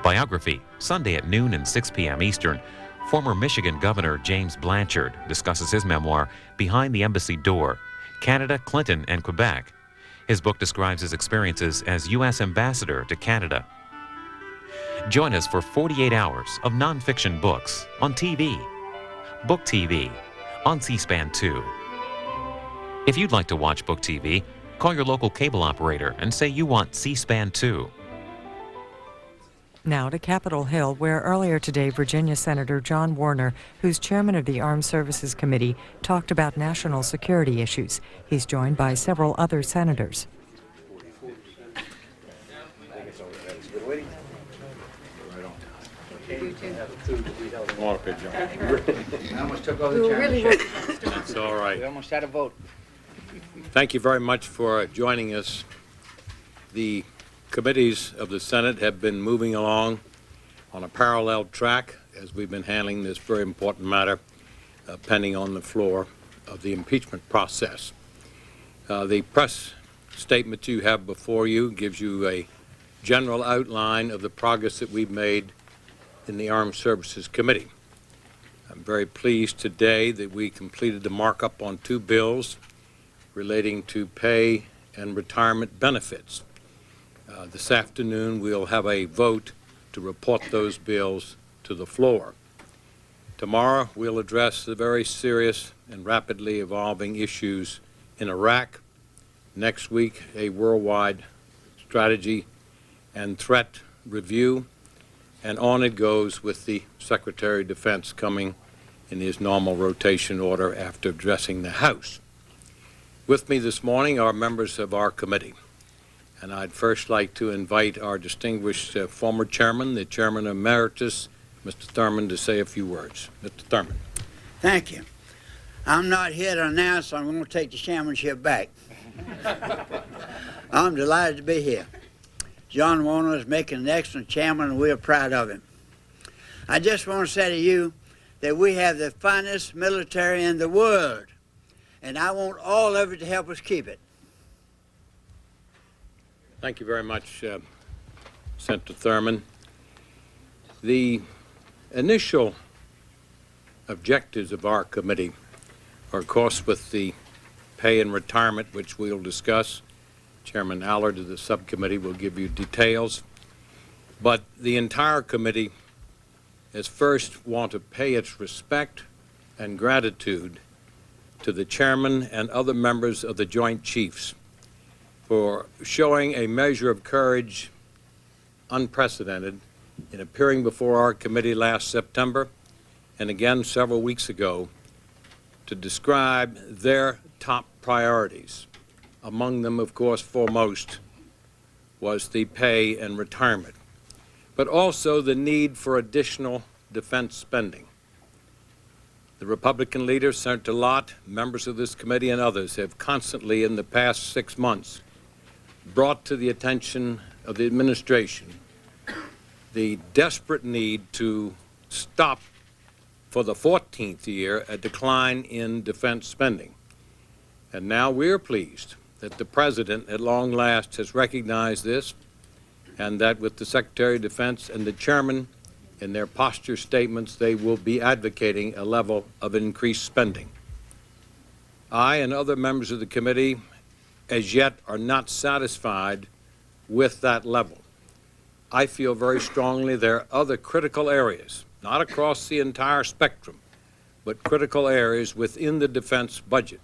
Biography, Sunday at noon and 6 p.m. Eastern. Former Michigan Governor James Blanchard discusses his memoir, Behind the Embassy Door, Canada, Clinton, and Quebec. His book describes his experiences as U.S. Ambassador to Canada. Join us for 48 hours of nonfiction books on TV. Book TV on C-SPAN 2. If you'd like to watch Book TV, call your local cable operator and say you want C-SPAN 2. Now to Capitol Hill, where earlier today Virginia Senator John Warner, who's chairman of the Armed Services Committee, talked about national security issues. He's joined by several other senators. I almost took over the chairmanship. That's all right. We almost had a vote. Thank you very much for joining us. The committees of the Senate have been moving along on a parallel track as we've been handling this very important matter pending on the floor of the impeachment process. The press statement you have before you gives you a general outline of the progress that we've made in the Armed Services Committee. I'm very pleased today that we completed the markup on two bills relating to pay and retirement benefits. This afternoon we'll have a vote to report those bills to the floor. Tomorrow we'll address the very serious and rapidly evolving issues in Iraq. Next week, a worldwide strategy and threat review, and on it goes with the Secretary of Defense coming in his normal rotation order after addressing the House. With me this morning are members of our committee, and I'd first like to invite our distinguished former chairman, the chairman emeritus, Mr. Thurman, to say a few words. Mr. Thurman. Thank you. I'm not here to announce I'm going to take the chairmanship back. I'm delighted to be here. John Warner is making an excellent chairman, and we're proud of him. I just want to say to you that we have the finest military in the world, and I want all of it to help us keep it. Thank you very much, Senator Thurman. The initial objectives of our committee are, of course, with the pay and retirement, which we'll discuss. Chairman Allard of the subcommittee will give you details. But the entire committee is first want to pay its respect and gratitude to the chairman and other members of the Joint Chiefs for showing a measure of courage unprecedented in appearing before our committee last September and again several weeks ago to describe their top priorities. Among them, of course, foremost was the pay and retirement, but also the need for additional defense spending. The Republican leader, Senator Lott, members of this committee, and others have constantly in the past 6 months brought to the attention of the administration the desperate need to stop for the 14th year a decline in defense spending. And now we're pleased that the President at long last has recognized this, and that with the Secretary of Defense and the Chairman in their posture statements, they will be advocating a level of increased spending. I and other members of the committee as yet are not satisfied with that level. I feel very strongly there are other critical areas, not across the entire spectrum, but critical areas within the defense budget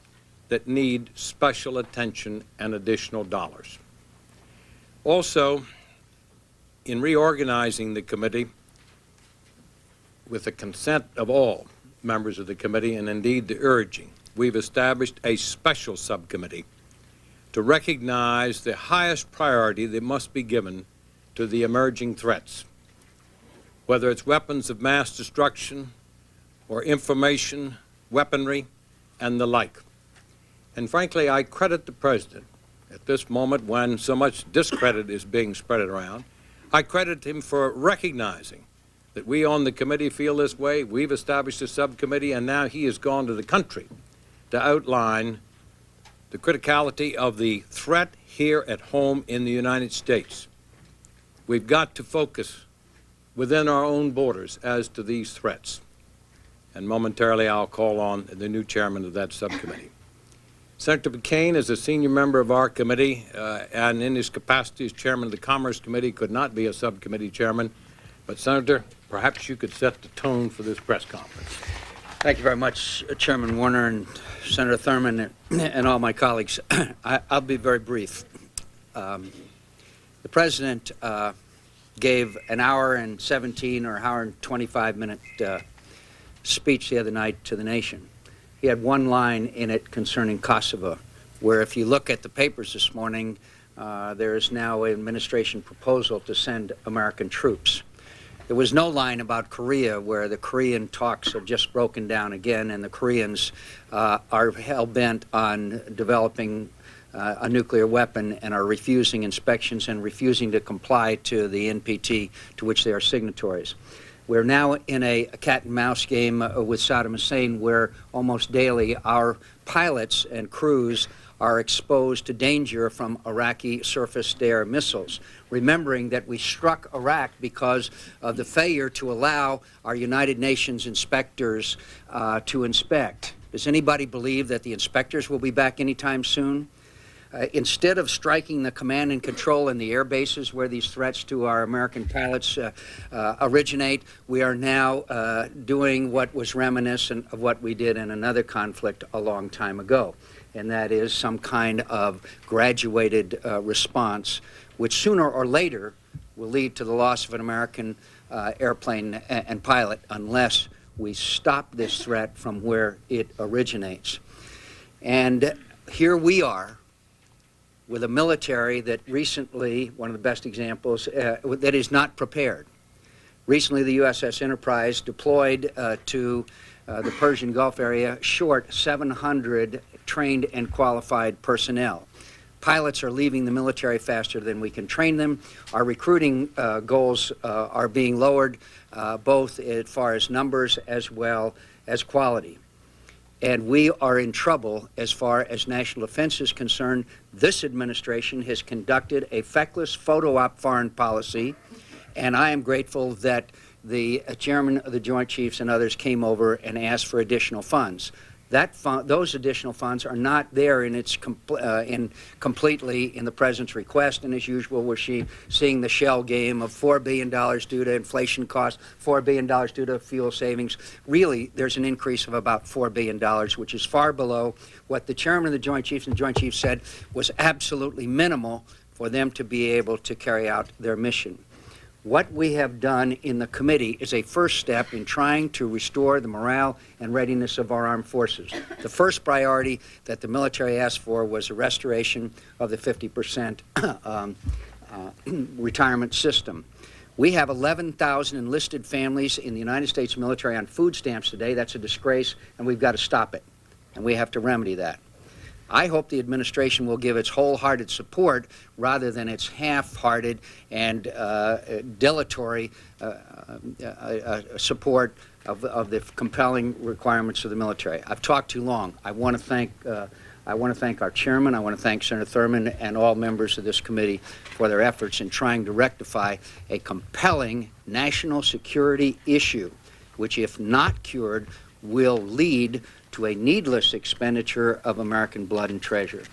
that need special attention and additional dollars. Also, in reorganizing the committee, with the consent of all members of the committee and indeed the urging, we've established a special subcommittee to recognize the highest priority that must be given to the emerging threats, whether it's weapons of mass destruction or information, weaponry, and the like. And frankly, I credit the President at this moment when so much discredit is being spread around. I credit him for recognizing that we on the committee feel this way. We've established a subcommittee, and now he has gone to the country to outline the criticality of the threat here at home in the United States. We've got to focus within our own borders as to these threats. And momentarily I'll call on the new chairman of that subcommittee. Senator McCain is a senior member of our committee, and in his capacity as chairman of the Commerce Committee could not be a subcommittee chairman. But Senator, perhaps you could set the tone for this press conference. Thank you very much, Chairman Warner and Senator Thurman and all my colleagues. I'll be very brief. The President gave an hour and 17 or hour and 25-minute speech the other night to the nation. He had one line in it concerning Kosovo, where if you look at the papers this morning, there is now an administration proposal to send American troops. There was no line about Korea, where the Korean talks have just broken down again, and the Koreans are hell-bent on developing a nuclear weapon and are refusing inspections and refusing to comply to the NPT, to which they are signatories. We're now in a cat-and-mouse game with Saddam Hussein, where almost daily our pilots and crews are exposed to danger from Iraqi surface-to-air missiles, remembering that we struck Iraq because of the failure to allow our United Nations inspectors to inspect. Does anybody believe that the inspectors will be back anytime soon? Instead of striking the command and control in the air bases where these threats to our American pilots originate, we are now doing what was reminiscent of what we did in another conflict a long time ago, and that is some kind of graduated response, which sooner or later will lead to the loss of an American airplane and pilot unless we stop this threat from where it originates. And here we are, with a military that recently, one of the best examples, that is not prepared. Recently, the USS Enterprise deployed to the Persian Gulf area short 700 trained and qualified personnel. Pilots are leaving the military faster than we can train them. Our recruiting goals are being lowered, both as far as numbers as well as quality. And we are in trouble as far as national defense is concerned. This administration has conducted a feckless photo-op foreign policy, and I am grateful that the chairman of the Joint Chiefs and others came over and asked for additional funds. Those additional funds are not there completely in the President's request, and as usual, we're seeing the shell game of $4 billion due to inflation costs, $4 billion due to fuel savings. Really, there's an increase of about $4 billion, which is far below what the chairman of the Joint Chiefs and the Joint Chiefs said was absolutely minimal for them to be able to carry out their mission. What we have done in the committee is a first step in trying to restore the morale and readiness of our armed forces. The first priority that the military asked for was a restoration of the 50% retirement system. We have 11,000 enlisted families in the United States military on food stamps today. That's a disgrace, and we've got to stop it, and we have to remedy that. I hope the administration will give its wholehearted support rather than its half-hearted and dilatory support of the compelling requirements of the military. I've talked too long. I want to thank our chairman. I want to thank Senator Thurman and all members of this committee for their efforts in trying to rectify a compelling national security issue, which, if not cured, will lead to a needless expenditure of American blood and treasure.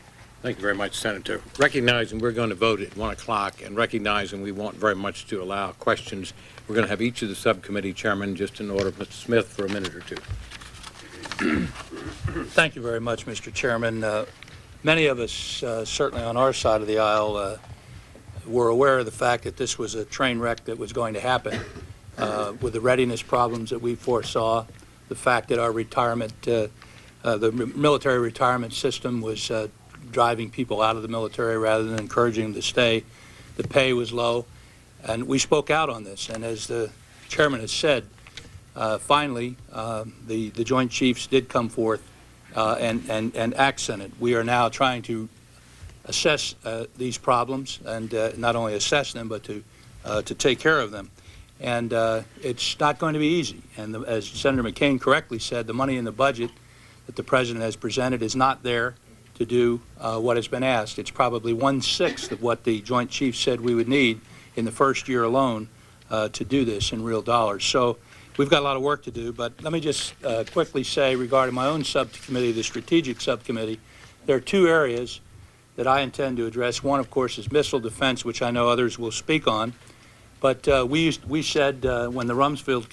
Thank you very much, Senator. Recognizing we're going to vote at 1 o'clock and recognizing we want very much to allow questions, we're going to have each of the subcommittee chairmen just in order. Mr. Smith, for a minute or two. Thank you very much, Mr. Chairman. Many of us, certainly on our side of the aisle, were aware of the fact that this was a train wreck that was going to happen with the readiness problems that we foresaw, the fact that our retirement, the military retirement system was driving people out of the military rather than encouraging them to stay. The pay was low, and we spoke out on this. And as the chairman has said, finally, the Joint Chiefs did come forth and accent it. We are now trying to assess these problems and not only assess them, but to take care of them. And it's not going to be easy. And as Senator McCain correctly said, the money in the budget that the President has presented is not there to do what has been asked. It's probably 1/6 of what the Joint Chiefs said we would need in the first year alone to do this in real dollars. So we've got a lot of work to do, but let me just quickly say regarding my own subcommittee, the strategic subcommittee, there are two areas that I intend to address. One, of course, is missile defense, which I know others will speak on. But we said when the Rumsfeld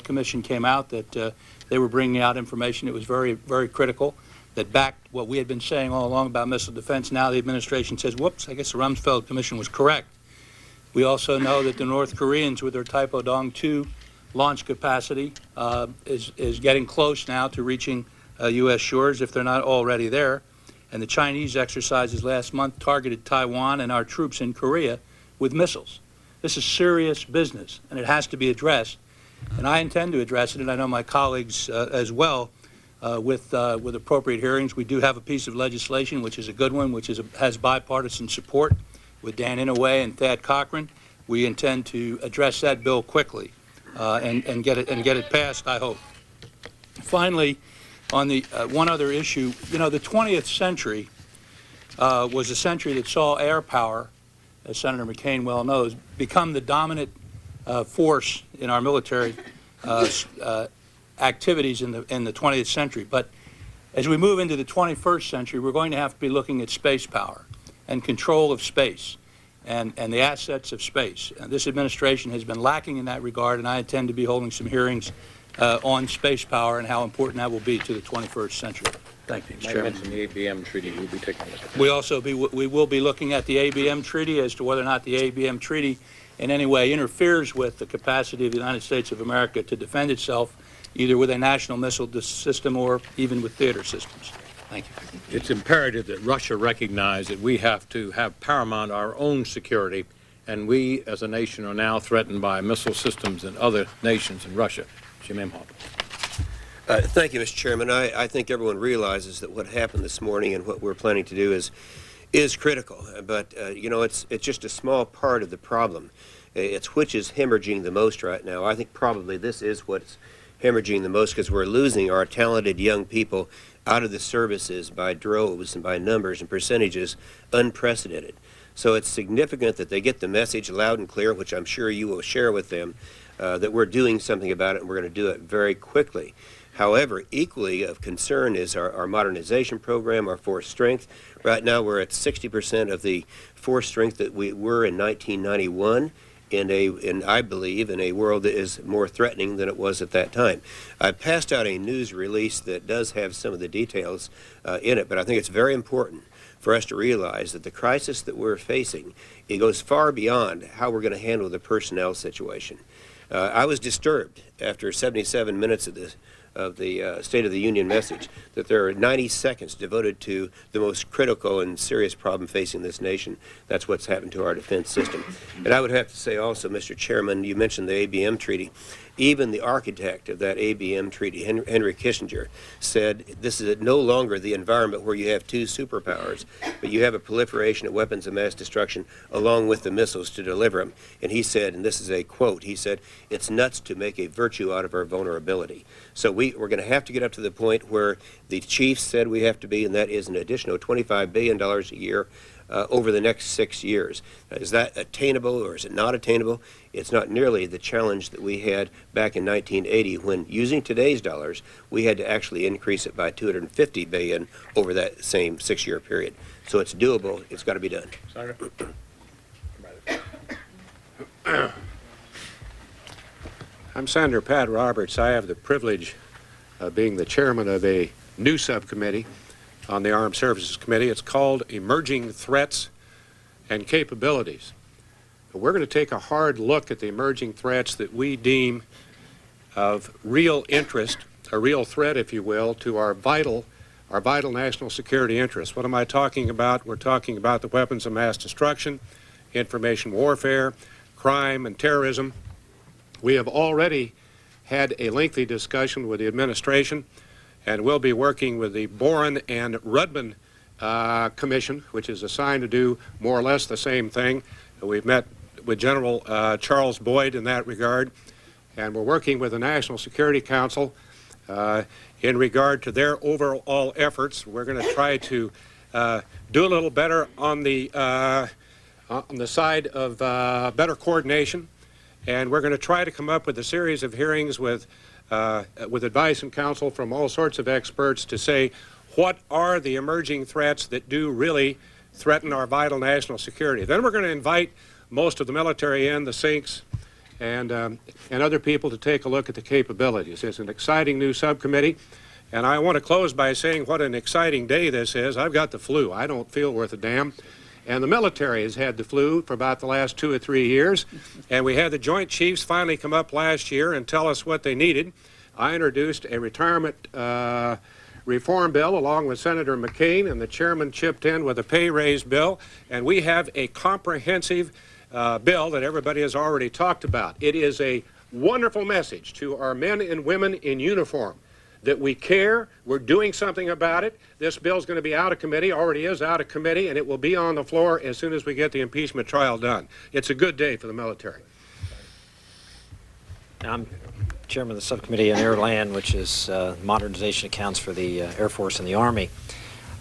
Commission came out that they were bringing out information that was very, very critical, that backed what we had been saying all along about missile defense. Now the administration says, whoops, I guess the Rumsfeld Commission was correct. We also know that the North Koreans, with their Taepodong-2 launch capacity, is getting close now to reaching U.S. shores, if they're not already there. And the Chinese exercises last month targeted Taiwan and our troops in Korea with missiles. This is serious business, and it has to be addressed. And I intend to address it, and I know my colleagues as well, with appropriate hearings. We do have a piece of legislation, which is a good one, which has bipartisan support with Dan Inouye and Thad Cochran. We intend to address that bill quickly and get it passed, I hope. Finally, on the one other issue, you know, the 20th century was a century that saw air power, as Senator McCain well knows, become the dominant force in our military activities in the 20th century. But as we move into the 21st century, we're going to have to be looking at space power and control of space and the assets of space. This administration has been lacking in that regard, and I intend to be holding some hearings on space power and how important that will be to the 21st century. Thank you, Mr. Chairman. You mentioned the ABM treaty. We'll be taking a look at that. We will be looking at the ABM treaty as to whether or not the ABM treaty in any way interferes with the capacity of the United States of America to defend itself, either with a national missile system or even with theater systems. Thank you. It's imperative that Russia recognize that we have to have paramount our own security, and we as a nation are now threatened by missile systems and other nations in Russia. Jim Imhoff. Thank you, Mr. Chairman. I think everyone realizes that what happened this morning and what we're planning to do is critical. But, you know, it's just a small part of the problem. It's which is hemorrhaging the most right now. I think probably this is what's hemorrhaging the most, because we're losing our talented young people out of the services by droves and by numbers and percentages unprecedented. So it's significant that they get the message loud and clear, which I'm sure you will share with them, that we're doing something about it, and we're going to do it very quickly. However, equally of concern is our modernization program, our force strength. Right now we're at 60% of the force strength that we were in 1991 in I believe, in a world that is more threatening than it was at that time. I passed out a news release that does have some of the details in it, but I think it's very important for us to realize that the crisis that we're facing, it goes far beyond how we're going to handle the personnel situation. I was disturbed after 77 minutes of the State of the Union message that there are 90 seconds devoted to the most critical and serious problem facing this nation. That's what's happened to our defense system. And I would have to say also, Mr. Chairman, you mentioned the ABM treaty. Even the architect of that ABM treaty, Henry Kissinger, said this is no longer the environment where you have two superpowers, but you have a proliferation of weapons of mass destruction along with the missiles to deliver them. And he said, and this is a quote, he said, it's nuts to make a virtue out of our vulnerability. So we're going to have to get up to the point where the chief said we have to be, and that is an additional $25 billion a year over the next 6 years. Is that attainable or is it not attainable? It's not nearly the challenge that we had back in 1980 when, using today's dollars, we had to actually increase it by $250 billion over that same 6-year period. So it's doable. It's got to be done. Senator? I'm Senator Pat Roberts. I have the privilege of being the chairman of a new subcommittee on the Armed Services Committee. It's called Emerging Threats and Capabilities. We're going to take a hard look at the emerging threats that we deem of real interest, a real threat, if you will, to our vital national security interests. What am I talking about? We're talking about the weapons of mass destruction, information warfare, crime, and terrorism. We have already had a lengthy discussion with the administration, and we'll be working with the Boren and Rudman Commission, which is assigned to do more or less the same thing. We've met with General Charles Boyd in that regard, and we're working with the National Security Council in regard to their overall efforts. We're going to try to do a little better on the side of better coordination and we're going to try to come up with a series of hearings with advice and counsel from all sorts of experts to say what are the emerging threats that do really threaten our vital national security. Then we're going to invite most of the military in, the sinks, and other people to take a look at the capabilities. It's an exciting new subcommittee, and I want to close by saying what an exciting day this is. I've got the flu. I don't feel worth a damn. And the military has had the flu for about the last 2 or 3 years, and we had the Joint Chiefs finally come up last year and tell us what they needed. I introduced a retirement reform bill along with Senator McCain, and the chairman chipped in with a pay raise bill, and we have a comprehensive bill that everybody has already talked about. It is a wonderful message to our men and women in uniform that we care, we're doing something about it. This bill's going to be out of committee, already is out of committee, and it will be on the floor as soon as we get the impeachment trial done. It's a good day for the military. I'm chairman of the subcommittee on Air Land, which is modernization accounts for the Air Force and the Army.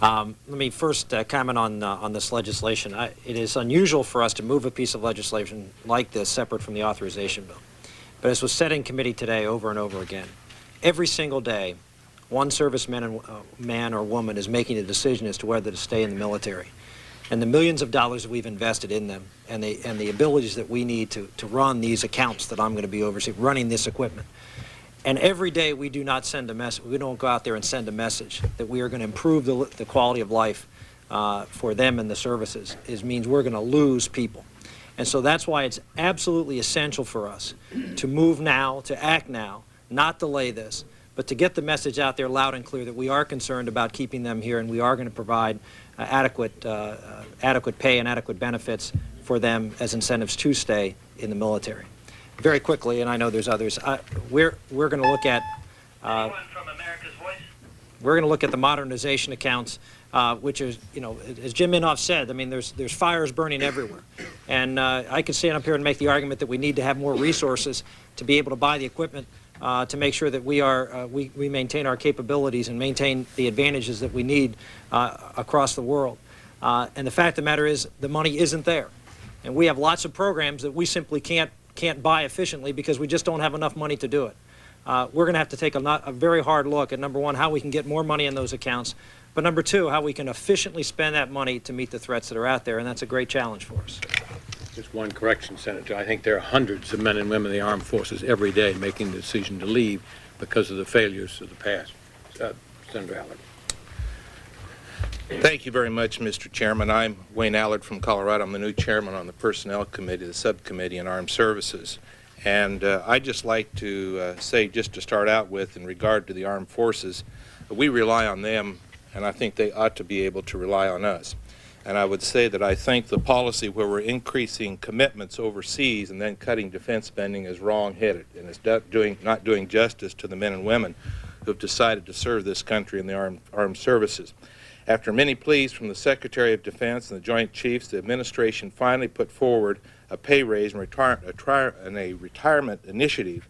Let me first comment on this legislation. It is unusual for us to move a piece of legislation like this separate from the authorization bill. But as was said in committee today over and over again, every single day, one serviceman man or woman is making a decision as to whether to stay in the military. And the millions of dollars that we've invested in them and the abilities that we need to run these accounts that I'm going to be overseeing, running this equipment. And every day we do not send a message, we don't go out there and send a message that we are going to improve the quality of life for them and the services. It means we're going to lose people. And so that's why it's absolutely essential for us to move now, to act now, not delay this, but to get the message out there loud and clear that we are concerned about keeping them here and we are going to provide adequate pay and adequate benefits for them as incentives to stay in the military. Very quickly, and I know there's others, we're going to look at we're going to look at the modernization accounts, which is, you know, as Jim Inhofe said, I mean, there's fires burning everywhere, and I can stand up here and make the argument that we need to have more resources to be able to buy the equipment to make sure that we maintain our capabilities and maintain the advantages that we need across the world. And the fact of the matter is the money isn't there. And we have lots of programs that we simply can't buy efficiently because we just don't have enough money to do it. We're going to have to take a very hard look at, number one, how we can get more money in those accounts, but number two, how we can efficiently spend that money to meet the threats that are out there, and that's a great challenge for us. Just one correction, Senator. I think there are hundreds of men and women in the armed forces every day making the decision to leave because of the failures of the past. Senator Allard. Thank you very much, Mr. Chairman. I'm Wayne Allard from Colorado. I'm the new chairman on the Personnel Committee, the Subcommittee on Armed Services. And I'd just like to say, just to start out with, in regard to the armed forces, we rely on them, and I think they ought to be able to rely on us. And I would say that I think the policy where we're increasing commitments overseas and then cutting defense spending is wrong-headed, and it's not doing justice to the men and women who have decided to serve this country in the armed services. After many pleas from the Secretary of Defense and the Joint Chiefs, the administration finally put forward a pay raise and a retirement initiative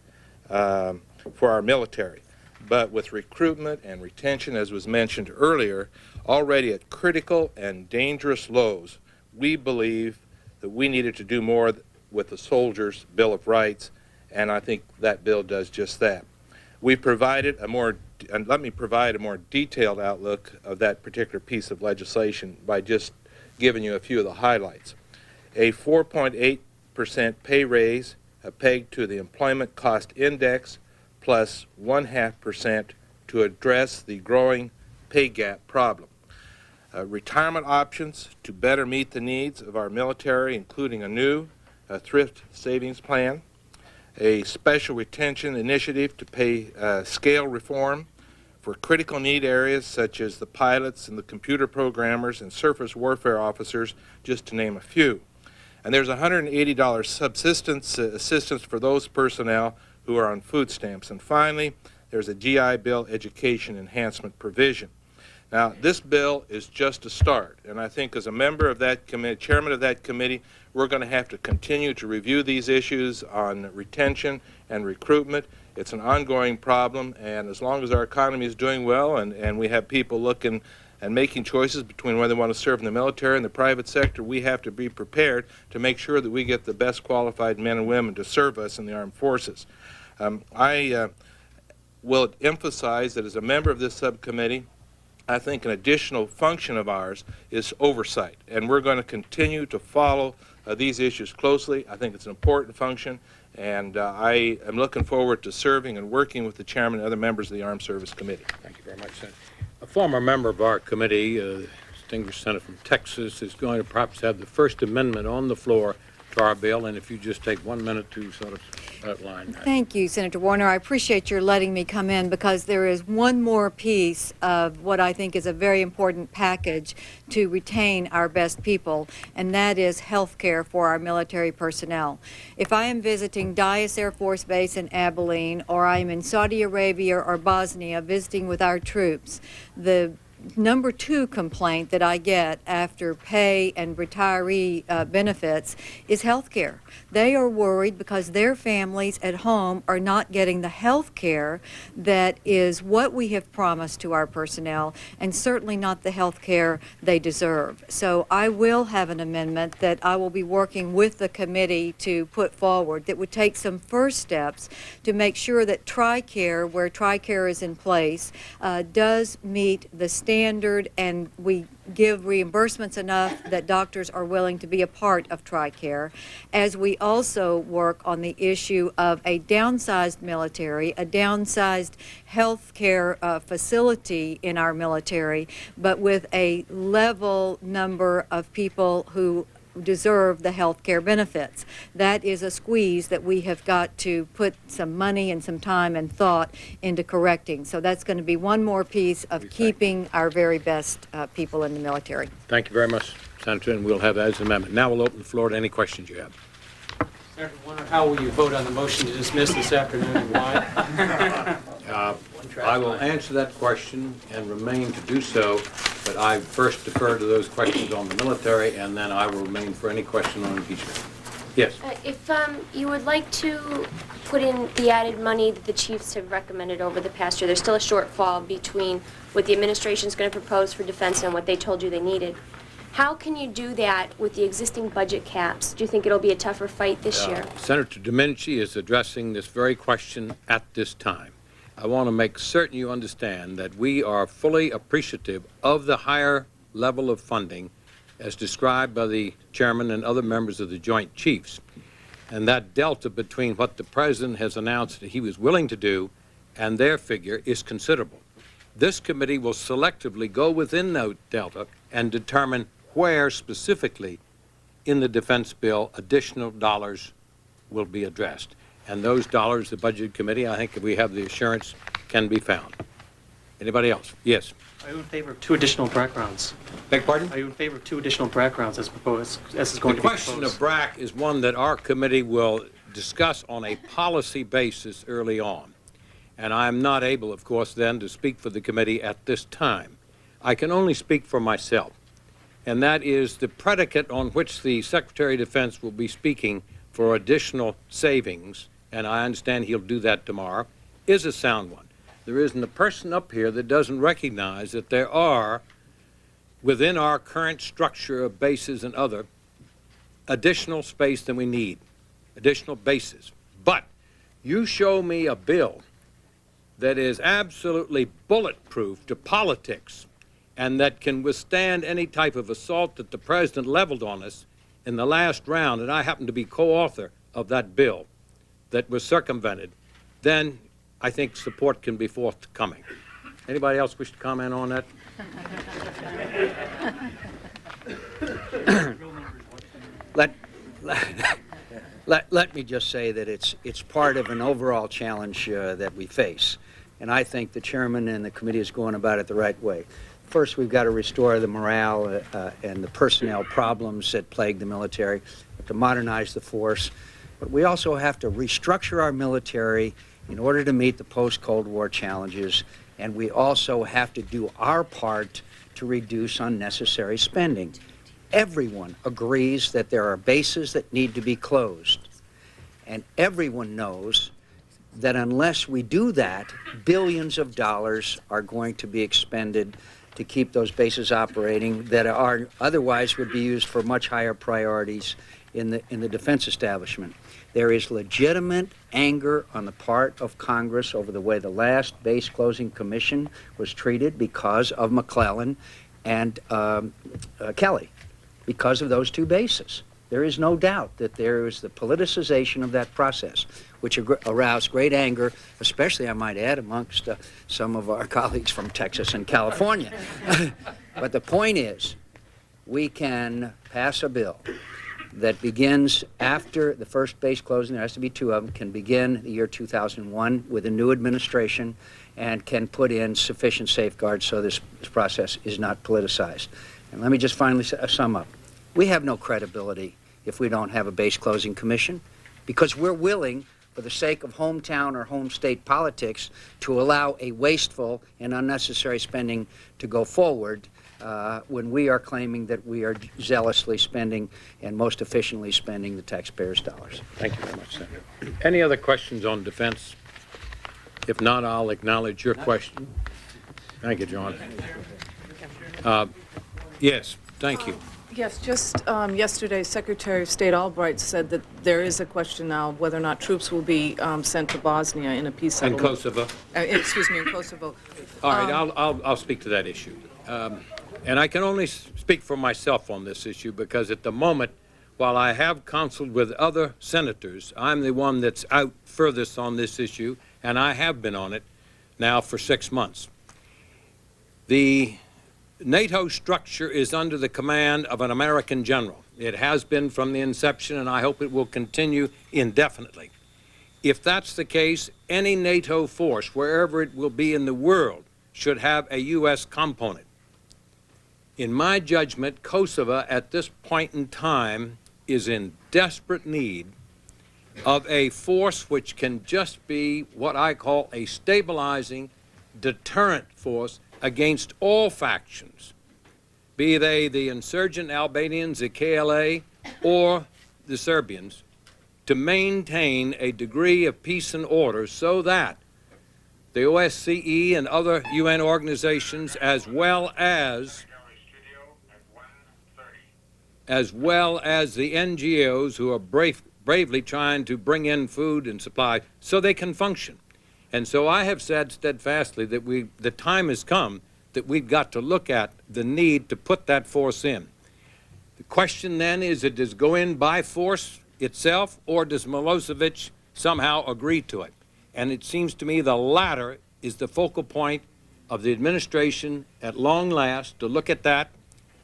for our military. But with recruitment and retention, as was mentioned earlier, already at critical and dangerous lows, we believe that we needed to do more with the Soldiers' Bill of Rights, and I think that bill does just that. We provided and let me provide a more detailed outlook of that particular piece of legislation by just giving you a few of the highlights. A 4.8% pay raise pegged to the Employment Cost Index plus 0.5% to address the growing pay gap problem. Retirement options to better meet the needs of our military, including a new thrift savings plan, a special retention initiative to pay scale reform for critical need areas such as the pilots and the computer programmers and surface warfare officers, just to name a few. And there's $180 subsistence assistance for those personnel who are on food stamps. And finally, there's a GI Bill education enhancement provision. Now, this bill is just a start, and I think as a member of that committee, chairman of that committee, we're going to have to continue to review these issues on retention and recruitment. It's an ongoing problem, and as long as our economy is doing well and we have people looking and making choices between whether they want to serve in the military and the private sector, we have to be prepared to make sure that we get the best qualified men and women to serve us in the armed forces. I will emphasize that as a member of this subcommittee, I think an additional function of ours is oversight, and we're going to continue to follow these issues closely. I think it's an important function, and I am looking forward to serving and working with the chairman and other members of the Armed Service Committee. Thank you very much, Senator. A former member of our committee, distinguished senator from Texas, is going to perhaps have the First Amendment on the floor to our bill, and if you just take 1 minute to sort of outline that. Thank you, Senator Warner. I appreciate your letting me come in because there is one more piece of what I think is a very important package to retain our best people, and that is health care for our military personnel. If I am visiting Dyess Air Force Base in Abilene, or I am in Saudi Arabia or Bosnia visiting with our troops, the number 2 complaint that I get after pay and retiree benefits is health care. They are worried because their families at home are not getting the health care that is what we have promised to our personnel, and certainly not the health care they deserve. So I will have an amendment that I will be working with the committee to put forward that would take some first steps to make sure that TRICARE, where TRICARE is in place, does meet the standard, and we give reimbursements enough that doctors are willing to be a part of TRICARE, as we also work on the issue of a downsized military, a downsized health care facility in our military, but with a level number of people who deserve the health care benefits. That is a squeeze that we have got to put some money and some time and thought into correcting. So that's going to be one more piece of keeping our very best people in the military. Thank you very much, Senator, and we'll have that as an amendment. Now we'll open the floor to any questions you have. Senator Warner, how will you vote on the motion to dismiss this afternoon, and why? I will answer that question and remain to do so, but I first defer to those questions on the military, and then I will remain for any question on impeachment. Yes? If you would like to put in the added money that the chiefs have recommended over the past year, there's still a shortfall between what the administration is going to propose for defense and what they told you they needed. How can you do that with the existing budget caps? Do you think it'll be a tougher fight this year? Senator Domenici is addressing this very question at this time. I want to make certain you understand that we are fully appreciative of the higher level of funding as described by the chairman and other members of the Joint Chiefs. And that delta between what the president has announced that he was willing to do and their figure is considerable. This committee will selectively go within that delta and determine where specifically in the defense bill additional dollars will be addressed. And those dollars, the Budget Committee, I think if we have the assurance, can be found. Anybody else? Yes. Are you in favor of 2 additional BRAC rounds? Beg pardon? Are you in favor of 2 additional BRAC rounds as proposed, as is going to be proposed? The question of BRAC is one that our committee will discuss on a policy basis early on. And I am not able, of course, then to speak for the committee at this time. I can only speak for myself. And that is the predicate on which the Secretary of Defense will be speaking for additional savings, and I understand he'll do that tomorrow, is a sound one. There isn't a person up here that doesn't recognize that there are, within our current structure of bases and other, additional space than we need, additional bases. But you show me a bill that is absolutely bulletproof to politics and that can withstand any type of assault that the president leveled on us in the last round, and I happen to be co-author of that bill that was circumvented, then I think support can be forthcoming. Anybody else wish to comment on that? Let me just say that it's part of an overall challenge that we face, and I think the chairman and the committee is going about it the right way. First, we've got to restore the morale and the personnel problems that plague the military, to modernize the force. But we also have to restructure our military in order to meet the post-Cold War challenges, and we also have to do our part to reduce unnecessary spending. Everyone agrees that there are bases that need to be closed, and everyone knows that unless we do that, billions of dollars are going to be expended to keep those bases operating that are otherwise would be used for much higher priorities in the defense establishment. There is legitimate anger on the part of Congress over the way the last base closing commission was treated because of McClellan and Kelly, because of those two bases. There is no doubt that there is the politicization of that process, which aroused great anger, especially, I might add, amongst some of our colleagues from Texas and California. But the point is, we can pass a bill that begins after the first base closing, there has to be two of them, can begin the year 2001 with a new administration and can put in sufficient safeguards so this process is not politicized. And let me just finally sum up. We have no credibility if we don't have a base closing commission, because we're willing, for the sake of hometown or home state politics, to allow a wasteful and unnecessary spending to go forward when we are claiming that we are zealously spending and most efficiently spending the taxpayers' dollars. Thank you very much, Senator. Any other questions on defense? If not, I'll acknowledge your question. Thank you, John. Yes, thank you. Yes, just yesterday, Secretary of State Albright said that there is a question now whether or not troops will be sent to Bosnia in a peace settlement. In Kosovo? Excuse me, in Kosovo. All right, I'll speak to that issue. And I can only speak for myself on this issue because at the moment, while I have counseled with other senators, I'm the one that's out furthest on this issue, and I have been on it now for 6 months. The NATO structure is under the command of an American general. It has been from the inception, and I hope it will continue indefinitely. If that's the case, any NATO force, wherever it will be in the world, should have a U.S. component. In my judgment, Kosovo at this point in time is in desperate need of a force which can just be what I call a stabilizing, deterrent force against all factions, be they the insurgent Albanians, the KLA, or the Serbians, to maintain a degree of peace and order so that the OSCE and other UN organizations, as well as the NGOs who are bravely trying to bring in food and supply so they can function. And so I have said steadfastly that the time has come that we've got to look at the need to put that force in. The question then is, does it go in by force itself, or does Milosevic somehow agree to it? And it seems to me the latter is the focal point of the administration at long last, to look at that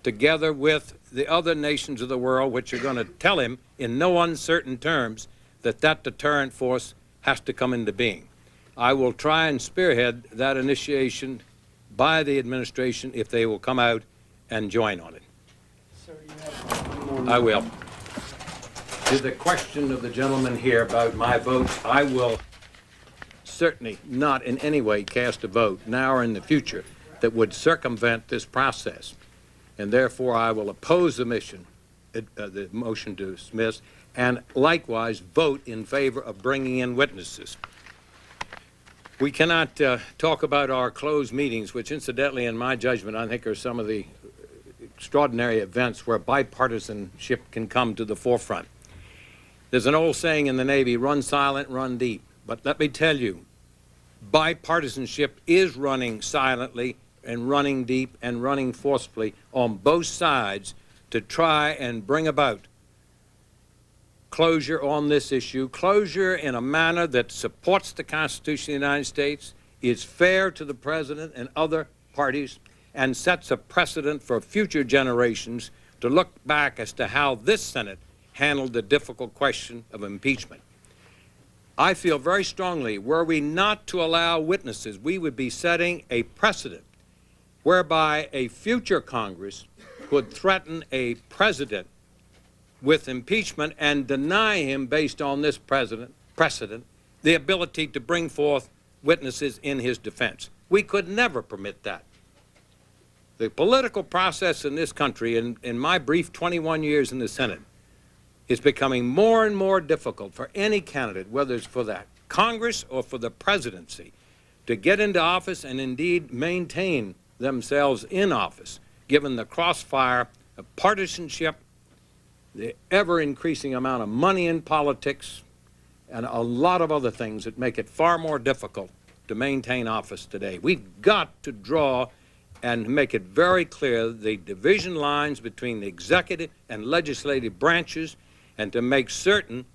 together with the other nations of the world, which are going to tell him in no uncertain terms that that deterrent force has to come into being. I will try and spearhead that initiation by the administration if they will come out and join on it. Sir, you have I will. To the question of the gentleman here about my votes, I will certainly not in any way cast a vote, now or in the future, that would circumvent this process. And therefore, I will oppose the motion to dismiss, and likewise vote in favor of bringing in witnesses. We cannot talk about our closed meetings, which incidentally, in my judgment, I think are some of the extraordinary events where bipartisanship can come to the forefront. There's an old saying in the Navy, run silent, run deep. But let me tell you, bipartisanship is running silently and running deep and running forcefully on both sides to try and bring about closure on this issue, closure in a manner that supports the Constitution of the United States, is fair to the President and other parties, and sets a precedent for future generations to look back as to how this Senate handled the difficult question of impeachment. I feel very strongly, were we not to allow witnesses, we would be setting a precedent whereby a future Congress could threaten a president with impeachment and deny him, based on this precedent, the ability to bring forth witnesses in his defense. We could never permit that. The political process in this country, in my brief 21 years in the Senate, is becoming more and more difficult for any candidate, whether it's for that Congress or for the presidency, to get into office and indeed maintain themselves in office, given the crossfire of partisanship, the ever-increasing amount of money in politics, and a lot of other things that make it far more difficult to maintain office today. We've got to draw and make it very clear the division lines between the executive and legislative branches, and to make certain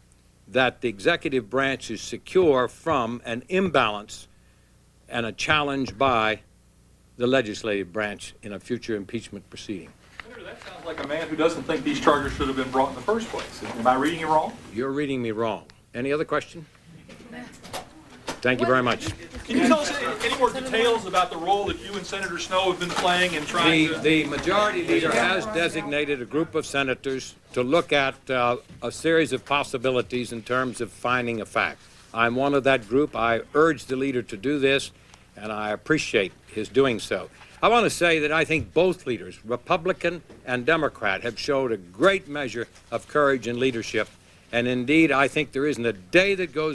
that the executive branch is secure from an imbalance and a challenge by the legislative branch in a future impeachment proceeding. Senator, that sounds like a man who doesn't think these charges should have been brought in the first place. Am I reading you wrong? You're reading me wrong. Any other question? Thank you very much. Can you tell us any more details about the role that you and Senator Snowe have been playing in trying to... The majority leader has designated a group of senators to look at a series of possibilities in terms of finding a fact. I'm one of that group. I urge the leader to do this, and I appreciate his doing so. I want to say that I think both leaders, Republican and Democrat, have showed a great measure of courage and leadership. And indeed, I think there isn't a day that goes